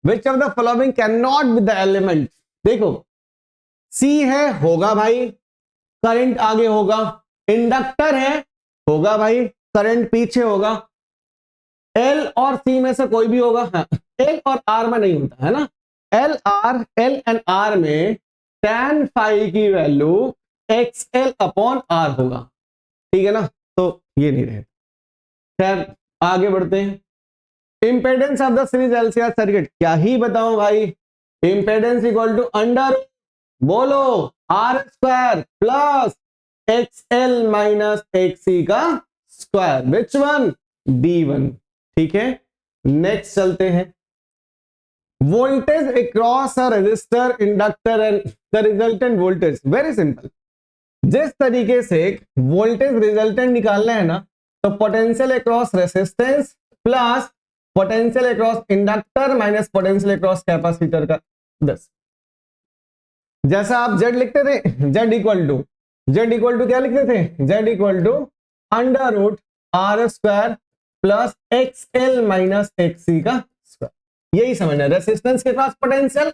Which of the following cannot be the element? देखो C है, होगा भाई current आगे होगा, inductor है, होगा भाई करंट पीछे होगा, L और C में से कोई भी होगा, हाँ L और R में नहीं होता है ना, L एंड R में tan फाई की वैल्यू XL अपॉन R होगा, ठीक है ना, तो ये नहीं रहे। खैर आगे बढ़ते हैं। Impedance of the series LCR circuit, क्या ही बताऊं भाई, इंपेडेंस इक्वल टू अंडर, बोलो R square plus XL minus XC का स्क्वायर, विच वन? D1, ठीक है। नेक्स्ट चलते हैं। Voltage across a resistor, inductor and the resultant voltage, very simple. जिस तरीके से वोल्टेज रिजल्टेंट निकालना है ना, तो potential across resistance plus potential across inductor minus potential across capacitor का 10। जैसा आप Z लिखते थे, Z इक्वल टू क्या लिखते थे, Z equal to under root R square plus XL minus XC का स्क्वायर, यही समझना। रेसिस्टेंस के पास पोटेंशियल,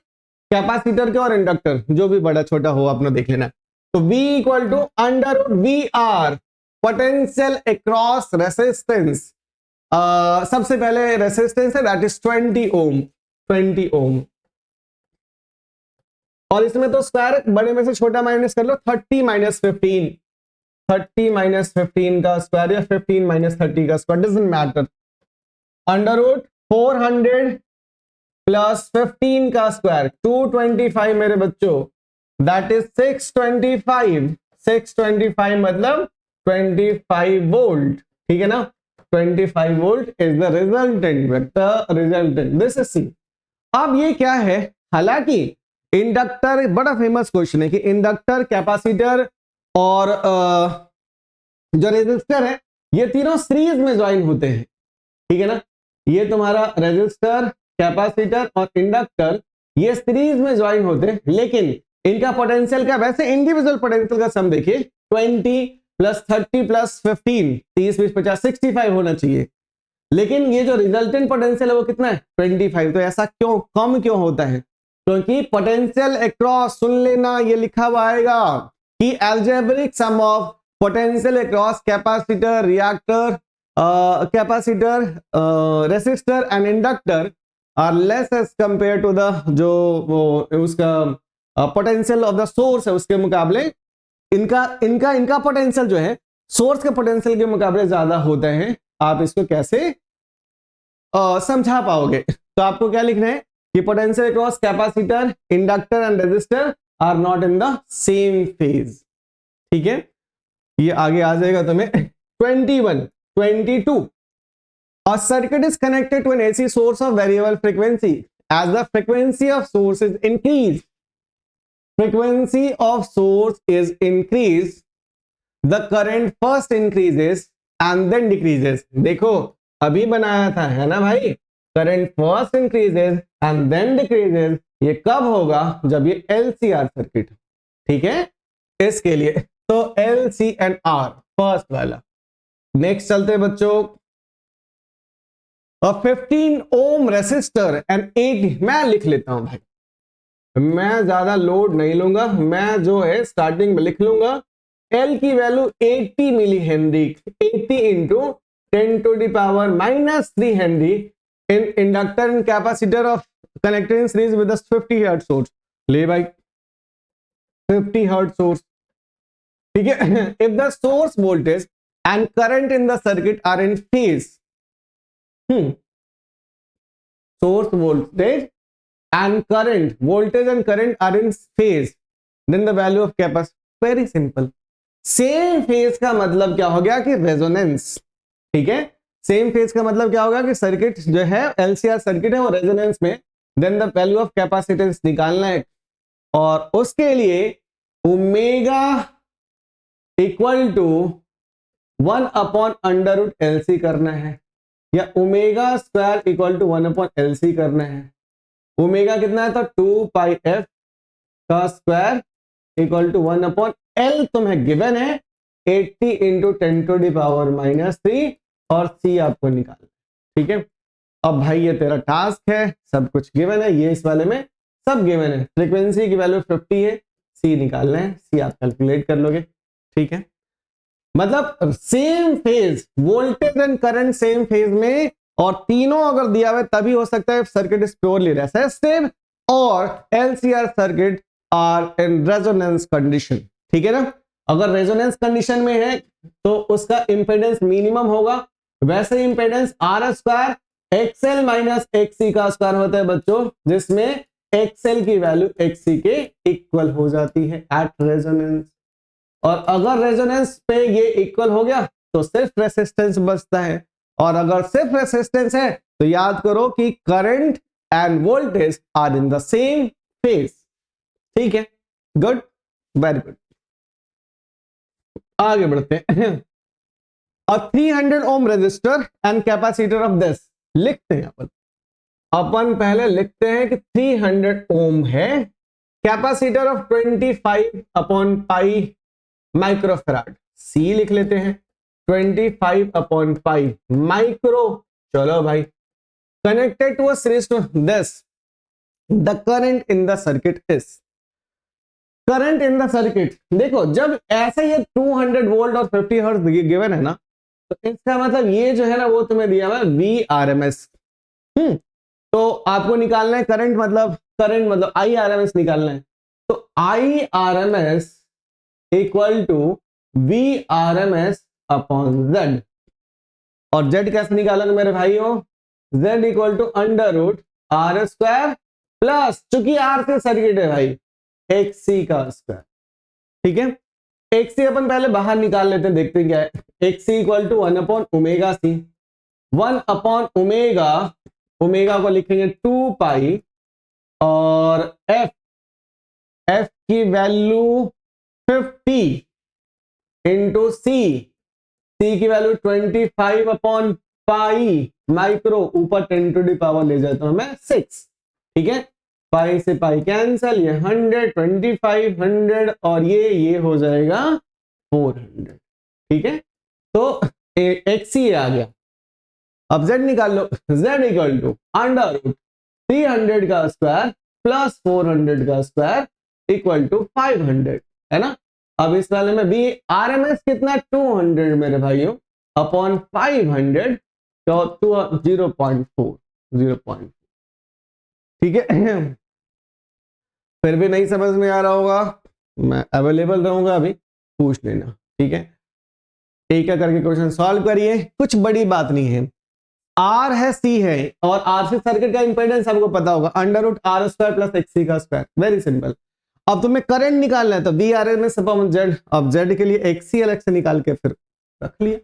कैपेसिटर के और इंडक्टर जो भी बड़ा छोटा हो अपना देख लेना। तो V equal to under root VR, potential across resistance, सबसे पहले रेसिस्टेंस है दैट इज 20 ओम, और इसमें तो स्क्वायर बड़े में से छोटा माइनस कर लो, 30 माइनस 15, 30 माइनस 15 का स्क्वायर या 15 माइनस 30 का square, doesn't matter. Under root 400 plus 15 का स्क्वायर 225 मेरे बच्चों, दैट इज 625, 625 मतलब 25 वोल्ट, ठीक है ना। 25 volt is the resultant vector, resultant, this is C. अब ये क्या है, हालांकि इंडक्टर बड़ा फेमस क्वेश्चन है कि इंडक्टर, कैपेसिटर और जो रेजिस्टर है ये तीनों सीरीज में ज्वाइन होते हैं, ठीक है ना। ये तुम्हारा रेजिस्टर कैपेसिटर और इंडक्टर ये सीरीज में ज्वाइन होते हैं, लेकिन इनका पोटेंशियल क्या, वैसे इंडिविजुअल पोटेंशियल का सम देखिए 20 प्लस 30 प्लस 15, 30 20 50 65 होना चाहिए, लेकिन ये जो रिजल्टेंट पोटेंशियल है वो कितना है 25। तो ऐसा क्यों कम क्यों होता है, क्योंकि पोटेंशियल अक्रॉस, सुन लेना ये लिखा हुआ आएगा कि algebraic sum of potential across capacitor, reactor, capacitor, resistor and inductor are less as compare to the जो वो उसका पोटेंशियल ऑफ द सोर्स है उसके मुकाबले इनका इनका इनका पोटेंशियल जो है सोर्स के पोटेंशियल के मुकाबले ज्यादा होता है। आप इसको कैसे समझा पाओगे, तो आपको क्या लिखना है कि potential across capacitor, inductor and resistor are not in the same phase. ठीक है, ये आगे आ जाएगा तुम्हें। 21 22 A circuit is connected to an AC source of variable frequency. As the frequency of source is increased, the current first increases and then decreases. देखो अभी बनाया था है ना भाई, current first increases and then decreases. ये कब होगा, जब ये LCR सर्किट, ठीक है, इसके लिए तो LCNR फर्स्ट वाला। नेक्स्ट चलते बच्चों, 15 ओम रेसिस्टर एंड 80, मैं लिख लेता हूं भाई, मैं ज्यादा लोड नहीं लूंगा, मैं जो है स्टार्टिंग में लिख लूंगा L की value 80 milli henry, 80 into 10 to the power -3 henry in inductor and capacitor of connected in series with a 50 hertz source। ले भाई 50 hertz source, ठीक है। if the source voltage and current in the circuit are in phase, source voltage and current are in phase, then the value of capacitor, very simple। Same phase का मतलब क्या हो गया कि रेजोनेंस, ठीक है, सेम फेज का मतलब क्या होगा कि सर्किट जो है LCR सर्किट है वो रेजोनेंस में, then the value of capacitance निकालना है, और उसके लिए ओमेगा इक्वल टू 1/√LC करना है, या omega square equal to 1/LC करना है। ओमेगा कितना है, तो 2πf का स्क्वायर इक्वल टू 1/L तुम्हें गिवन है 80 इंटू 10 to the power -3, और C आपको निकालना, ठीक है। अब भाई ये तेरा टास्क है, सब कुछ गिवन है, ये इस वाले में सब गिवन है, फ्रीक्वेंसी की वैल्यू 50 है, C निकालना है, C आप कैलकुलेट कर लोगे, ठीक है। मतलब same phase voltage and current same phase में, और तीनों अगर दिया हुआ तभी हो सकता है सर्किट इज प्योरली रेसिस्टिव और LCR circuit are in resonance condition, ठीक है ना। अगर रेजोनेंस कंडीशन में है तो उसका इंपेडेंस मिनिमम होगा, वैसे impedance R² XL minus XC का स्क्वायर होता है बच्चों, जिसमें XL की वैल्यू XC के इक्वल हो जाती है एट रेजोनेंस। और अगर रेजोनेंस पे ये इक्वल हो गया तो सिर्फ रेसिस्टेंस बचता है, और अगर सिर्फ रेसिस्टेंस है तो याद करो कि current and voltage are in the same phase, ठीक है। गुड, वेरी गुड, आगे बढ़ते हैं। 300 ohm resistor and capacitor of this, लिखते हैं अपन पहले लिखते हैं कि 300 ओम है, कैपेसिटर ऑफ 25/π माइक्रोफैराड, C लिख लेते हैं 25/π माइक्रो। चलो भाई, connected to a series to this, the current in the circuit is, current in the circuit, देखो जब ऐसे ये 200 वोल्ट और 50 हर्ट्ज गिवन है ना, तो इसका मतलब ये जो है ना वो तुम्हें दिया हुआ है VRMS। तो आपको निकालना है करंट मतलब IRMS निकालना है, तो IRMS equal to VRMS upon Z, और Z कैसे निकालोगे मेरे भाइयों, Z equal to √R² plus, चूंकि R से सर्किट है भाई, XC का स्क्वायर, ठीक है। XC अपन पहले बाहर निकाल लेते हैं, देखते हैं क्या है। XC equal to 1/ωc, omega, omega को लिखेंगे 2π, और F की वैल्यू 50 इंटू C की वैल्यू 25/π पाई माइक्रो, ऊपर 10 टू द पावर ले जाता हूं मैं 6, ठीक है। पाई से पाई कैंसल, ये 100, 25, 100 और ये हो जाएगा 400, ठीक है। तो एक्स ही आ गया। अब z निकाल लो, z equal to under root 300 का स्क्वायर प्लस 400 का स्क्वायर इक्वल टू 500, है ना। अब इस वाले में भी RMS कितना 200 मेरे भाइयों अपॉन 500 तो 0.4, ठीक है। फिर भी नहीं समझ में आ रहा होगा, मैं अवेलेबल रहूंगा, अभी पूछ लेना, ठीक है। एक एक करके क्वेश्चन सॉल्व करिए, कुछ बड़ी बात नहीं है। आर है, सी है और आरसी सर्किट का इंपेडेंस आपको पता होगा under root R square plus XC का स्क्वायर, वेरी सिंपल। अब तुम्हें करंट निकालना है तो V R M S upon Z, अब जेड के लिए एक्सी अलग से निकाल के फिर रख लिया,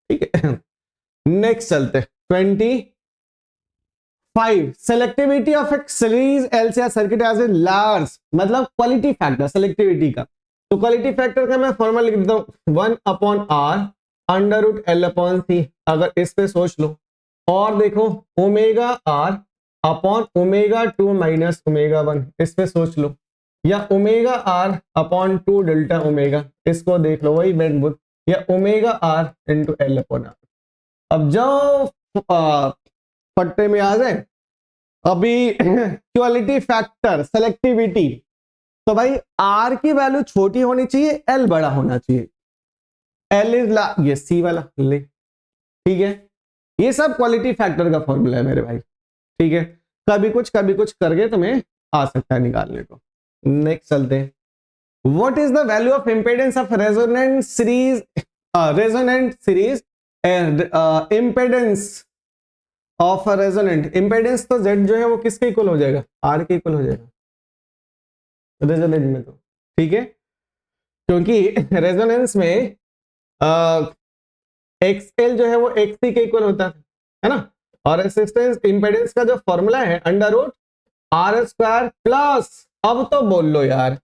ठीक है। नेक्स्ट चलते 25, सेलेक्टिविटी ऑफ एक series LCR circuit as a large, मतलब क्वालिटी फैक्टर सेलेक्टिविटी का। तो क्वालिटी फैक्टर का मैं फॉर्मूला लिख देता हूं 1 upon R under root L upon C, अगर इस पे सोच लो। और देखो omega R upon omega 2 minus omega 1, इस पे सोच लो। या omega R upon 2 delta omega, इसको देख लो, वही बैंडविड्थ। या omega R into L upon R. अब जो पट्टे में आ जाए अभी क्वालिटी फैक्टर सेलेक्टिविटी, तो भाई आर की वैल्यू छोटी होनी चाहिए, एल बड़ा होना चाहिए। एल इज ये सी वाला ले, ठीक है। ये सब क्वालिटी फैक्टर का फॉर्मूला है मेरे भाई, ठीक है। कभी कुछ करके तुम्हें आ सकता है निकालने को। नेक्स्ट चलते हैं, what is the value of impedance of resonant series, impedance of resonant. Impedance तो जेड जो है वो किसके इक्वल हो जाएगा, आर के इक्वल हो जाएगा रेजोनेंट में, तो ठीक है। क्योंकि रेजोनेंस में एक्सएल जो है वो एक्सी के इक्वल होता है ना। और रेसिस्टेंस इंपेडेंस का जो फॉर्मूला है under root R square plus, अब तो बोल लो यार,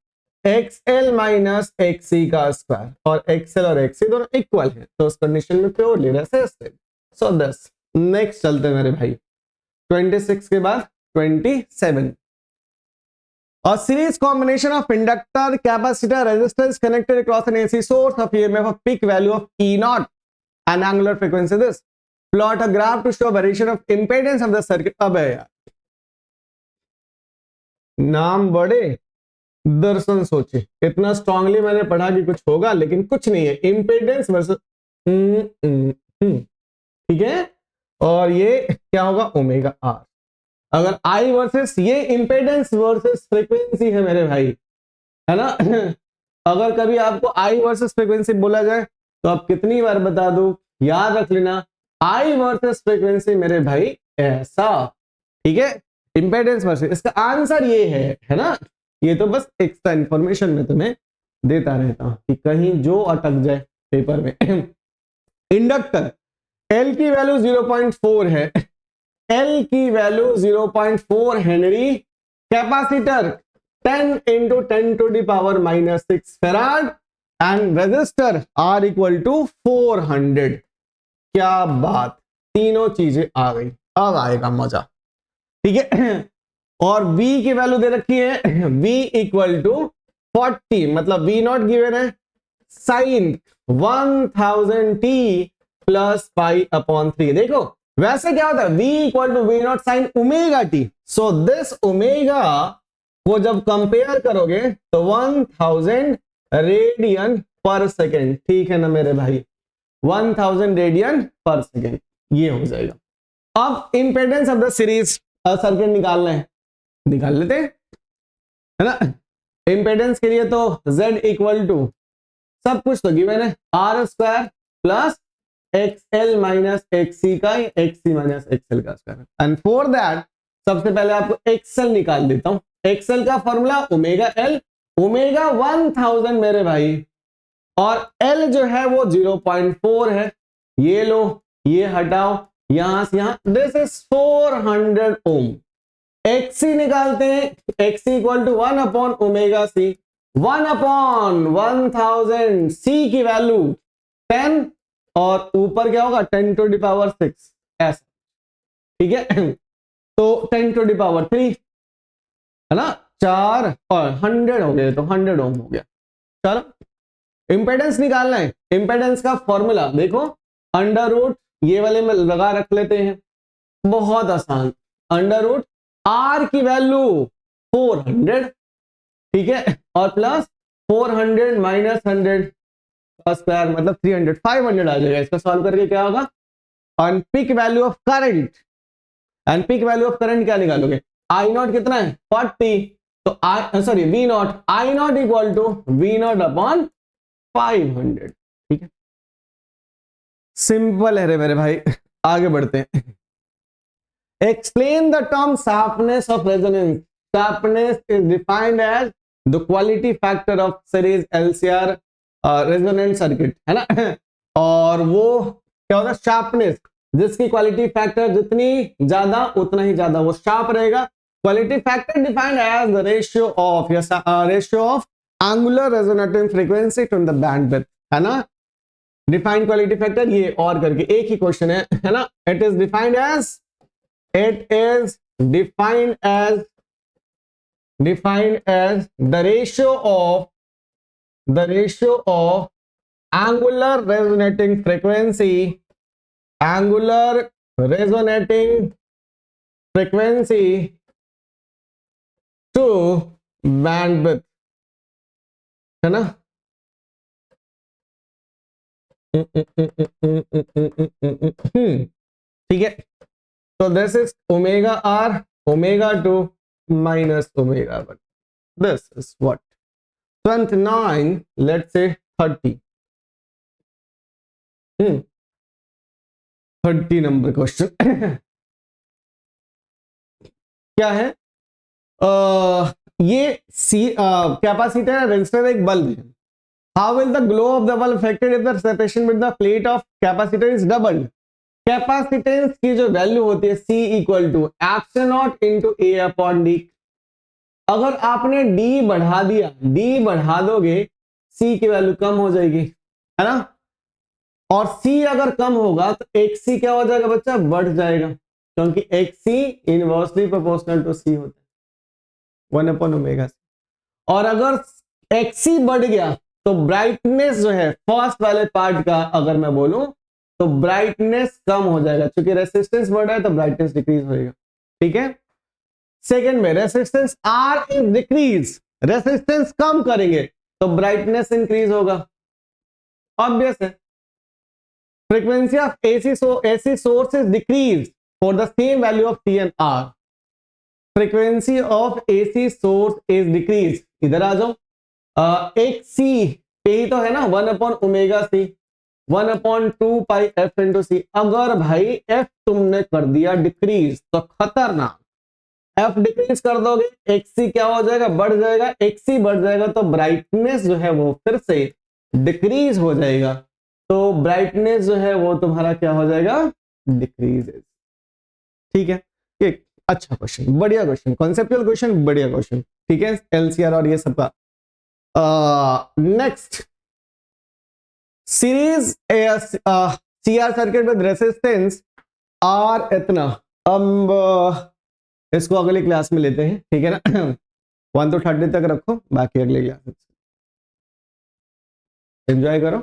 एक्सएल माइनस एक्सी का स्क्वायर, और एक्सएल और एक्सी दोनों इक्वल है, तो उस कंडीशन में प्योरली रेसिस्टेंस। सो 10। नेक्स्ट चलते हैं मेरे भाई 26 के बाद 27, a series combination of inductor, capacitor, resistance connected across an AC source of EMF of peak value of E naught and angular frequency this. Plot a graph to show variation of impedance of the circuit. अब है यार नाम बड़े दर्शन सोचे, इतना strongly मैंने पढ़ा कि कुछ होगा, लेकिन कुछ नहीं है। इंपेडेंस वर्सेस ठीक है, और ये क्या होगा ओमेगा आर। अगर आई वर्सेस ये इंपेडेंस वर्सेस फ्रीक्वेंसी है मेरे भाई, है ना। अगर कभी आपको आई वर्सेस फ्रीक्वेंसी बोला जाए तो आप कितनी बार बता दो, याद रख लेना आई वर्सेस फ्रीक्वेंसी मेरे भाई ऐसा, ठीक है। इंपेडेंस वर्सेस, इसका आंसर ये है ना। ये तो बस एक्स्ट्रा इंफॉर्मेशन में तुम्हें देता रहता हूं कि कहीं जो अटक जाए पेपर में। इंडक्टर एल की वैल्यू 0.4 है, एल की value 0.4 henry, capacitor 10 into 10 to the power -6 farad, and resistor R equal to 400। क्या बात, तीनों चीजें आ गई, अब आएगा मजा, ठीक है। और V की वैल्यू दे रखी है V इक्वल टू 40, मतलब V नॉट गिवन है, sine 1000t plus pi upon 3। देखो वैसे क्या होता है, V equal to V not sine omega t. So this omega को जब कंपेयर करोगे तो 1000 रेडियन पर सेकेंड, ठीक है ना मेरे भाई, 1000 रेडियन पर सेकेंड ये हो जाएगा। अब impedance of the series circuit निकालना है, निकाल लेते हैं, है ना। इंपेडेंस के लिए तो Z इक्वल टू सब कुछ तो गिवन है, R square plus XL minus XC का, XC माइनस XL का स्क्वायर। एंड फॉर दैट सबसे पहले आपको XL निकाल देता हूं। XL का फॉर्मूला ओमेगा L, ओमेगा 1000 मेरे भाई, और L जो है वो 0.4 है। ये लो, ये हटाओ, यहां से यहां, दिस इज 400 ओम। XC निकालते हैं, XC equal to 1 upon omega C, 1 upon 1000, C की वैल्यू 10 और ऊपर क्या होगा 10 टू द पावर 6 ऐसा, ठीक है। तो 10 टू द पावर 3 है ना, 4 और 100 हो गए, तो 100 ओम हो गया। चलो इंपेडेंस निकालना है। इंपेडेंस का फॉर्मूला देखो, अंडर रूट ये वाले में लगा रख लेते हैं, बहुत आसान। अंडर रूट आर की वैल्यू 400, ठीक है, और प्लस 400 माइनस 100 का स्क्वायर मतलब 300, 500 आ जाएगा। इसका सॉल्व करके क्या होगा, and peak value of current, and peak value of current क्या निकालोगे, आई नॉट कितना है 40, तो I sorry V naught, I naught equal to V not upon 500, ठीक है। सिंपल है रे मेरे भाई, आगे बढ़ते हैं। Explain the term sharpness of resonance. Sharpness is defined as the quality factor of series LCR resonant circuit, है ना। और वो क्या होता है, शार्पनेस, जिसकी क्वालिटी फैक्टर जितनी ज्यादा उतना ही ज्यादा वो शार्प रहेगा। Quality factor defined as the ratio of ratio of angular resonating frequency to the bandwidth, है ना। डिफाइंड क्वालिटी फैक्टर ये और करके एक ही क्वेश्चन है ना। It is defined as, it is defined as the ratio of angular resonating frequency to bandwidth, है ना। ठीक है, so this is omega r, omega 2 minus omega 1. This is what 29, let's say 30. 30 number question क्या है, ये C capacitor resistor एक bulb है। How will the glow of the bulb affected if the separation with the plate of capacitor is doubled. Capacitance की जो value होती है C equal to epsilon naught into A upon D। अगर आपने D बढ़ा दिया, D बढ़ा दोगे C की वैल्यू कम हो जाएगी, है ना। और C अगर कम होगा तो XC क्या हो जाएगा बच्चा, बढ़ जाएगा, क्योंकि XC inversely proportional to C होता है 1 अपॉन ओमेगा। और अगर XC बढ़ गया तो ब्राइटनेस जो है फर्स्ट वाले पार्ट का अगर मैं बोलूं तो ब्राइटनेस कम हो जाएगा, क्योंकि रेसिस्टेंस बढ़ रहा है तो ब्राइटनेस डिक्रीज होएगा, ठीक है। सेकंड में resistance R is decrease, resistance कम करेंगे तो ब्राइटनेस इंक्रीज होगा, ऑब्वियस है। Frequency of AC source is decrease for the same value of T and R. Frequency of AC source is decrease, इधर आ जाओ, एक सी पे ही तो है ना 1 अपॉन ओमेगा सी, 1 अपॉन 2 पाई एफ इंटू सी। अगर भाई एफ तुमने कर दिया डिक्रीज तो खतरनाक, एफ डिक्रीज कर दोगे एक्सी क्या हो जाएगा, बढ़ जाएगा। एक्सी बढ़ जाएगा तो ब्राइटनेस जो है वो फिर से डिक्रीज हो जाएगा, तो ब्राइटनेस जो है वो तुम्हारा क्या हो जाएगा, डिक्रीज, ठीक है। एक अच्छा क्वेश्चन, बढ़िया क्वेश्चन, कॉन्सेप्चुअल क्वेश्चन, बढ़िया क्वेश्चन, ठीक है। एलसीआर और ये सब का next series CR circuit with resistance R इतना। अब इसको अगली क्लास में लेते हैं, ठीक है ना। 1 to 30 तक रखो, बाकी अगले क्लास में एंजॉय करो।